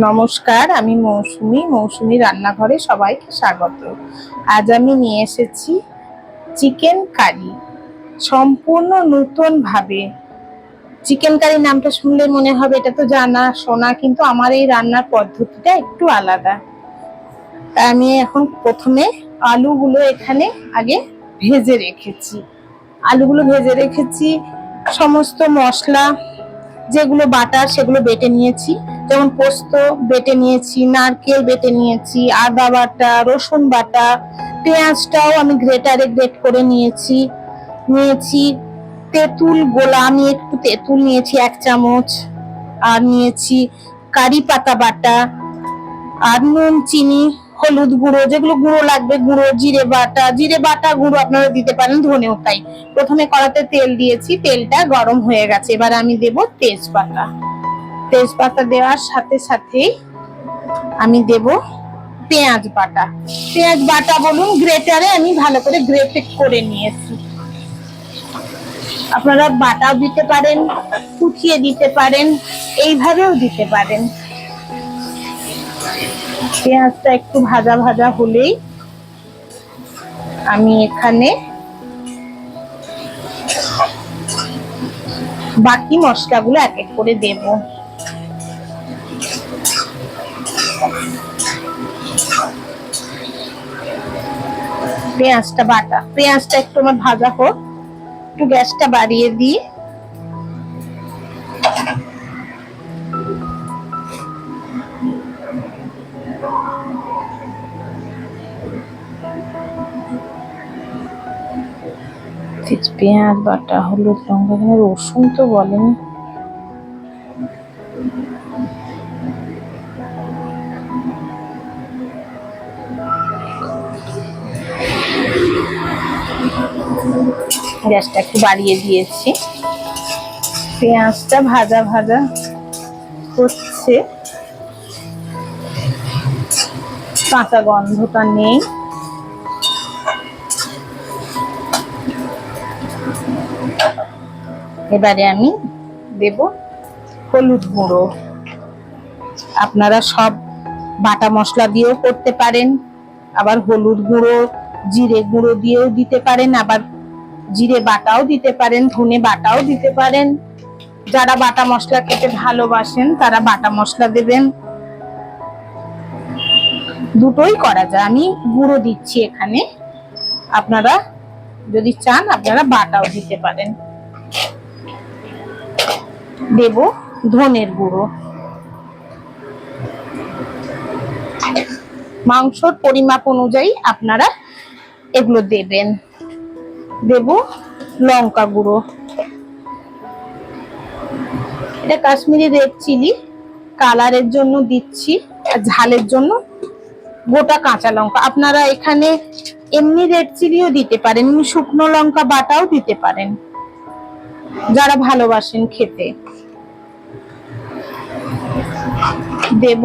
নমস্কার, আমি মৌসুমি রান্নাঘরে সবাইকে স্বাগত। আজ আমি নিয়ে এসেছি চিকেন কারি, সম্পূর্ণ নতুন ভাবে। চিকেন কারি নামটা শুনলে মনে হবে এটা তো জানা শোনা, কিন্তু আমার এই রান্নার পদ্ধতিটা একটু আলাদা। আমি এখন প্রথমে আলুগুলো এখানে আগে ভেজে রেখেছি। সমস্ত মশলা যেগুলো বাটার সেগুলো বেটে নিয়েছি, যেমন পোস্ত বেটে নিয়েছি, নারকেল বেটে নিয়েছি, আদা বাটা, রসুন বাটা, পেঁয়াজটাও আমি গ্রেটারে গ্রেট করে নিয়েছি তেঁতুল গোলা, আমি একটু তেঁতুল নিয়েছি 1 চামচ, আর নিয়েছি কারি পাতা বাটা, আর নুন, চিনি, হলুদ গুঁড়ো, যেগুলো গুঁড়ো লাগবে গুঁড়ো, জিরে বাটা গুঁড়ো আপনারা দিতে পারেন, ধনেও তাই। প্রথমে কড়াতে তেল দিয়েছি, তেলটা গরম হয়ে গেছে, এবার আমি দেব তেজপাতা দেওয়ার সাথে সাথেই আমি দেব পেঁয়াজ বাটা বলুন, গ্রেটারে আমি ভালো করে গ্রেট করে নিয়েছি। আপনারা বাটাও দিতে পারেন, কুচিয়ে দিতে পারেন, এইভাবেও দিতে পারেন। পেঁয়াজটা একটু ভাজা ভাজা হলেই আমি এখানে বাকি মশলাগুলো এক এক করে দেব। পেঁয়াজটা একটু আমার ভাজা হোক, একটু গ্যাসটা বাড়িয়ে দিই। পেঁয়াজ বাটা, হলুদ, লঙ্কা, এখানে রসুন তো বলেনি। গ্যাসটা একটু বাড়িয়ে দিয়েছি, পেঁয়াজটা ভাজা ভাজা হচ্ছে, কাঁচা গন্ধটা নেই। এবারে আমি দেব হলুদ গুঁড়ো। আপনারা সব বাটা মশলা দিয়েও করতে পারেন, আবার হলুদ গুঁড়ো, জিরে গুঁড়ো দিয়েও দিতে পারেন, আবার জিরে বাটাও দিতে পারেন, ধনে বাটাও দিতে পারেন। যারা বাটা মশলা খেতে ভালোবাসেন তারা বাটা মশলা দেবেন, দুটোই করা যায়। আমি গুঁড়ো দিচ্ছি এখানে, আপনারা যদি চান আপনারা বাটাও দিতে পারেন। দেব ধনের গুঁড়ো, মাংসর পরিমাপ অনুযায়ী আপনারা এগুলো দেবেন। দেব লঙ্কা গুঁড়ো, এটা কাশ্মীরি রেড চিলি, কালারের জন্য দিচ্ছি, আর ঝালের জন্য গোটা কাঁচা লঙ্কা। আপনারা এখানে এমনি রেড চিলিও দিতে পারেন, শুকনো লঙ্কা বাটাও দিতে পারেন, যারা ভালোবাসেন খেতে। দেব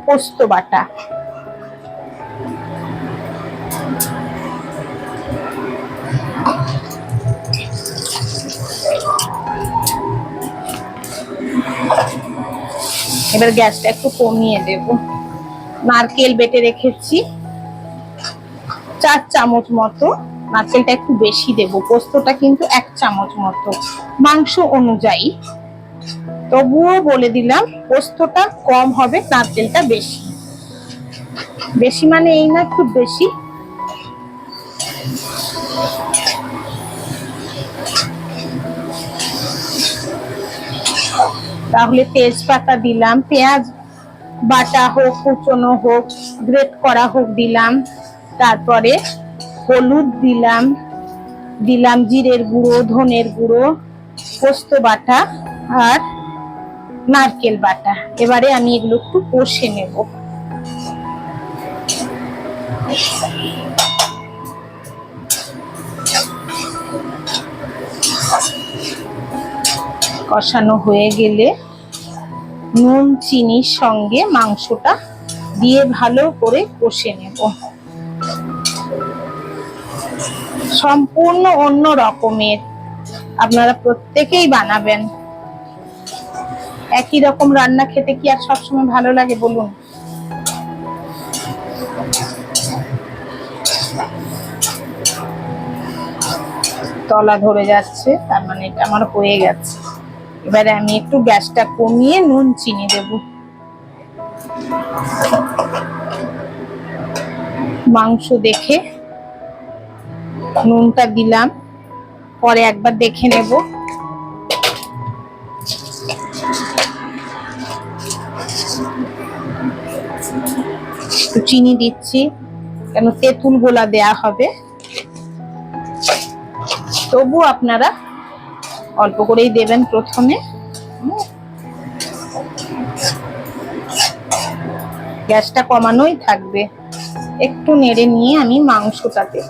পোস্ত বাটা, এবার গ্যাসটা একটু কমিয়ে দেব। নারকেল বেটে রেখেছি 4 চামচ মতো, নারকেলটা একটু বেশি দেব, পোস্তটা কিন্তু 1 চামচ মতো মাংস অনুযায়ী। তবুও বলে দিলাম পোস্তটা কম হবে, নারকেলটা বেশি মানে এই না, খুব বেশি। তাহলে তেজপাতা দিলাম, পেঁয়াজ বাটা হোক, কুচনো হোক, গ্রেট করা হোক দিলাম, তারপরে হলুদ দিলাম জিরের গুঁড়ো, ধনের গুঁড়ো, পোস্ত বাটা আর নারকেল বাটা। এবারে আমি এগুলো একটু কষে নেব। কষানো হয়ে গেলে নুন চিনির সঙ্গে মাংসটা দিয়ে ভালো করে কষে নেব। সম্পূর্ণ অন্য রকমের, আপনারা প্রত্যেকেই বানাবেন। একই রকম রান্না খেতে কি আর সবসময় ভালো লাগে বলুন? তলা ধরে যাচ্ছে, তার মানে এটা আমার হয়ে গেছে। এবারে আমি একটু গ্যাসটা কমিয়ে নুন চিনি দেব। মাংস দেখে নুনটা দিলাম, পরে একবার দেখে নেব। একটু চিনি দিচ্ছি, কেন তেঁতুল গোলা দেয়া হবে। তবু আপনারা অল্প করেই দেবেন প্রথমে। গ্যাসটা কমানোই থাকবে। একটু নেড়ে নিয়ে আমি মাংসটা দেব।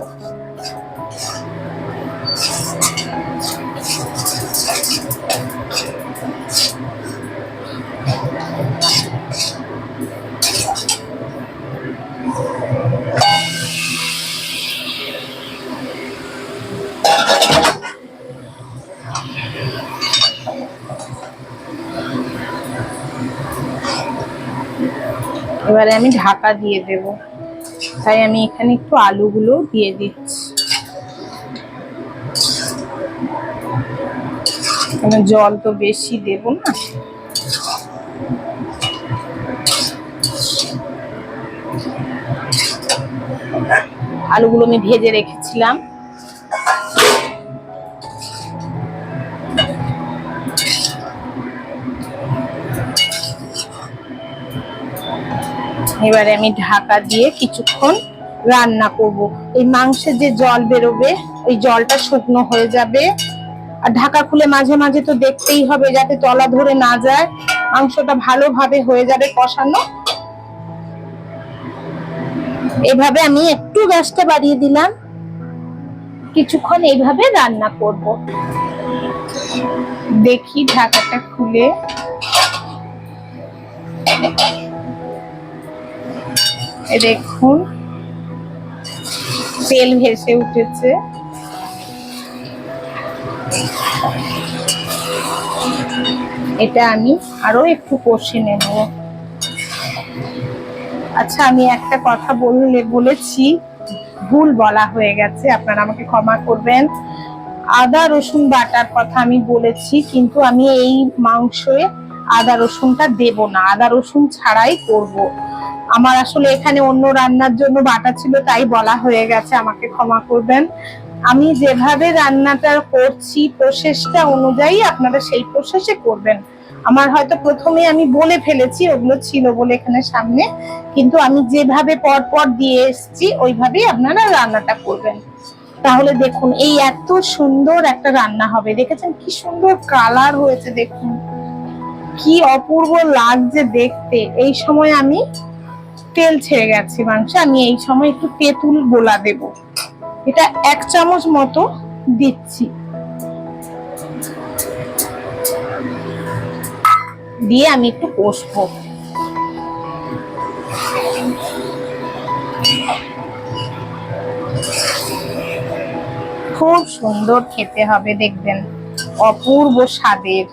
এবারে আমি ঢাকা দিয়ে দেব, তাই আমি এখানে একটু আলুগুলো দিয়ে দিচ্ছি। জল তো বেশি দেব না। আলুগুলো আমি ভেজে রেখেছিলাম। এবারে আমি ঢাকা দিয়ে কিছুক্ষণ রান্না করব। এই মাংসের যে জল বেরোবে ওই জলটা শুকনো হয়ে যাবে। আর ঢাকা খুলে মাঝে মাঝে তো দেখতেই হবে যাতে তলা ধরে না যায়। মাংসটা ভালোভাবে হয়ে যাবে কষানো। এভাবে আমি একটু গ্যাসটা বাড়িয়ে দিলাম, কিছুক্ষণ এইভাবে রান্না করব। দেখি ঢাকাটা খুলে, দেখুন তেল ভেসে উঠেছে। এটা আমি আরো একটু কষে নেব। আচ্ছা, আমি একটা কথা বলেছি, ভুল বলা হয়ে গেছে, আপনারা আমাকে ক্ষমা করবেন। আদা রসুন বাটার কথা আমি বলেছি, কিন্তু আমি এই মাংসে আদা রসুনটা দেব না, আদা রসুন ছাড়াই করব। আমার আসলে এখানে অন্য রান্নার জন্য বাটা ছিল, তাই বলা হয়ে গেছে, আমাকে ক্ষমা করবেন। আমি যেভাবে রান্নাটা করছি প্রসেসটা অনুযায়ী আপনারা সেই প্রসেসে করবেন। আমার হয়তো প্রথমে আমি বলে ফেলেছি, ওগুলো ছিল বলে এখানে সামনে, কিন্তু আমি যেভাবে পর দিয়ে এসেছি ওইভাবেই আপনারা রান্নাটা করবেন। তাহলে দেখুন এই এত সুন্দর একটা রান্না হবে। দেখেছেন কি সুন্দর কালার হয়েছে, দেখুন কি অপূর্ব লাগছে দেখতে। এই সময় আমি তেল ছেড়ে গেছে মাংসে, আমি এই সময় একটু তেঁতুল গোলা দেব। এটা 1 চামচ মতো দিচ্ছি, দিয়ে আমি একটু কষবো। খুব সুন্দর খেতে হবে, দেখবেন অপূর্ব স্বাদের।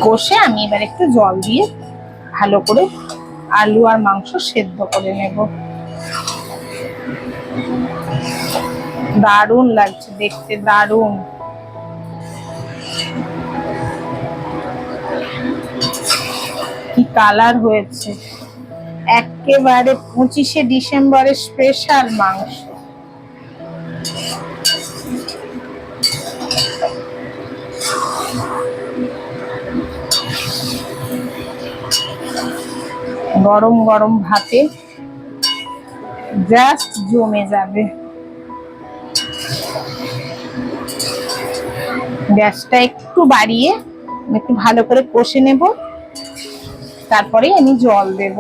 কষে আমি এবার একটু জল দিয়ে ভালো করে আলু আর মাংস সেদ্ধ করে নেব। দারুণ লাগছে দেখতে, দারুণ। কি কালার হয়েছে, একেবারে 25শে ডিসেম্বরের স্পেশাল মাংস। গরম গরম ভাতে জাস্ট জমে যাবে। গ্যাসটা একটু বাড়িয়ে একটু ভালো করে কষে নেব, তারপরে আমি জল দেব।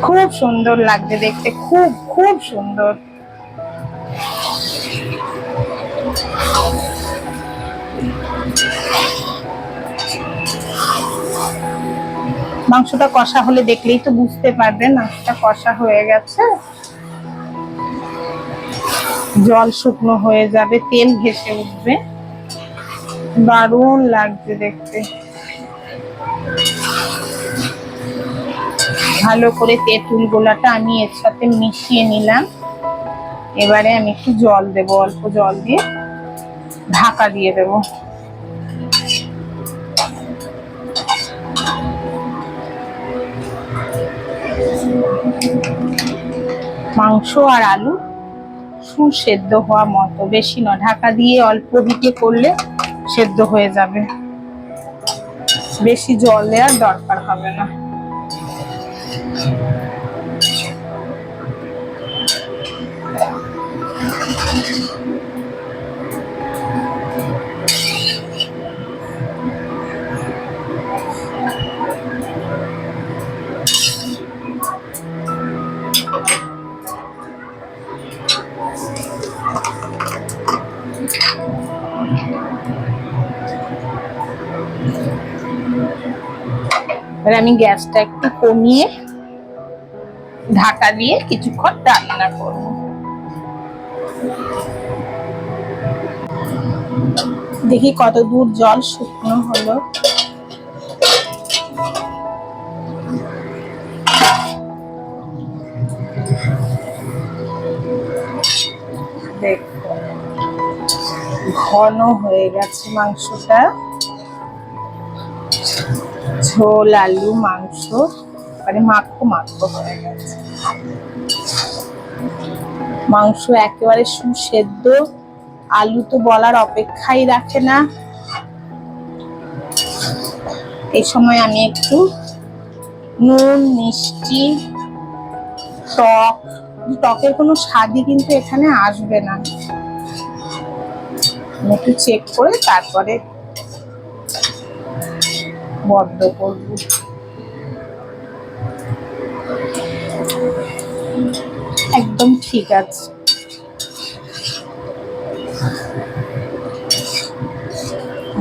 খুব সুন্দর লাগছে দেখতে, খুব খুব সুন্দর। মাংসটা কষা হলে দেখলেই তো বুঝতে পারবেন মাংসটা কষা হয়ে গেছে। জল শুকনো হয়ে যাবে, তেল ভেসে উঠবে, দারুণ লাগছে দেখতে। ভালো করে তেঁতুল গোলাটা আমি এর সাথে মিশিয়ে নিলাম। এবারে আমি একটু জল দেব, অল্প জল দিয়ে ঢাকা দিয়ে দেব। মাংস আর আলু সুসেদ্ধ হওয়া মতো, বেশি না, ঢাকা দিয়ে অল্প হিটে করলে সেদ্ধ হয়ে যাবে, বেশি জল দেওয়ার দরকার হবে না। এবার আমি গ্যাসটা একটু কমিয়ে ঢাকা দিয়ে কিছুক্ষণ রান্না করব। দেখি কত দূর জল শুকনো হলো। দেখো ঘন হয়ে গেছে মাংসটা, ঝোল আলু মাংস মানে মাখো মাখো হয়ে গেছে। মাংস একেবারে সুসেদ্ধ, আলু তো বলার অপেক্ষাই রাখে না। এই সময় আমি একটু নুন, মিষ্টি, টকের কোনো স্বাদই কিন্তু এখানে আসবে না, একটু চেক করে তারপরে বদ্ধ করব। একদম ঠিক আছে।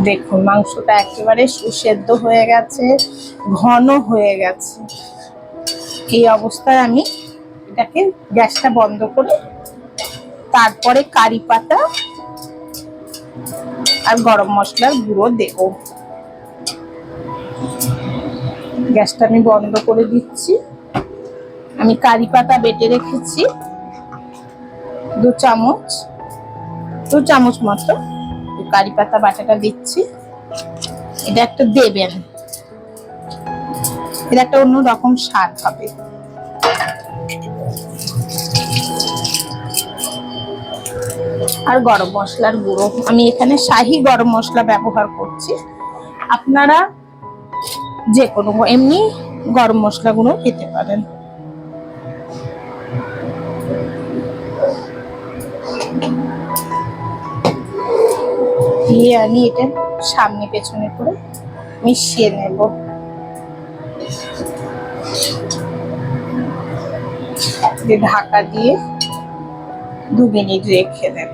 দেখুন মাংসটা একেবারে সুসেদ্ধ হয়ে গেছে, ঘন হয়ে গেছে। এই অবস্থায় আমি এটাকে গ্যাসটা বন্ধ করে তারপরে কারি পাতা আর গরম মশলার গুঁড়ো দেব। গ্যাসটা আমি বন্ধ করে দিচ্ছি। আমি কারি পাতা বেটে রেখেছি 2 চামচ মতো কারি পাতা বাটাটা দিচ্ছি। এটা একটা দেবেন, এটা একটা অন্যরকম স্বাদ হবে। আর গরম মশলার গুঁড়ো, আমি এখানে শাহী গরম মশলা ব্যবহার করছি, আপনারা যে কোনো এমনি গরম মশলা গুঁড়ো খেতে পারেন। দিয়ে আমি এটা সামনে পেছনে করে মিশিয়ে নেব। ঢাকা দিয়ে 2 মিনিট রেখে দেব।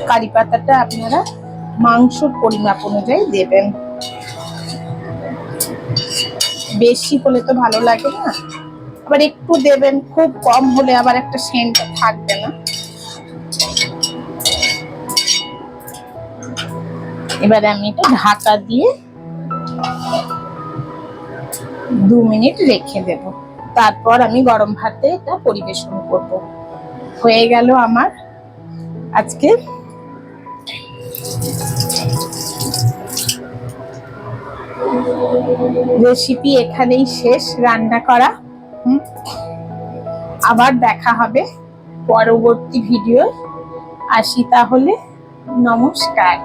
কারি পাতাটা আপনারা মাংসর পরিমাপ অনুযায়ী দেবেন, বেশি হলে তো ভালো লাগে না, আবার একটু দেবেন, খুব কম হলে আবার একটা সেন্ট থাকবে না। এবারে আমি এটা ঢাকা দিয়ে 2 মিনিট রেখে দেব, তারপর আমি গরম ভাতে এটা পরিবেশন করব। হয়ে গেল আমার আজকে রেসিপি এখানেই শেষ রান্না করা। আবার দেখা হবে পরবর্তী ভিডিও। আসি তাহলে, নমস্কার।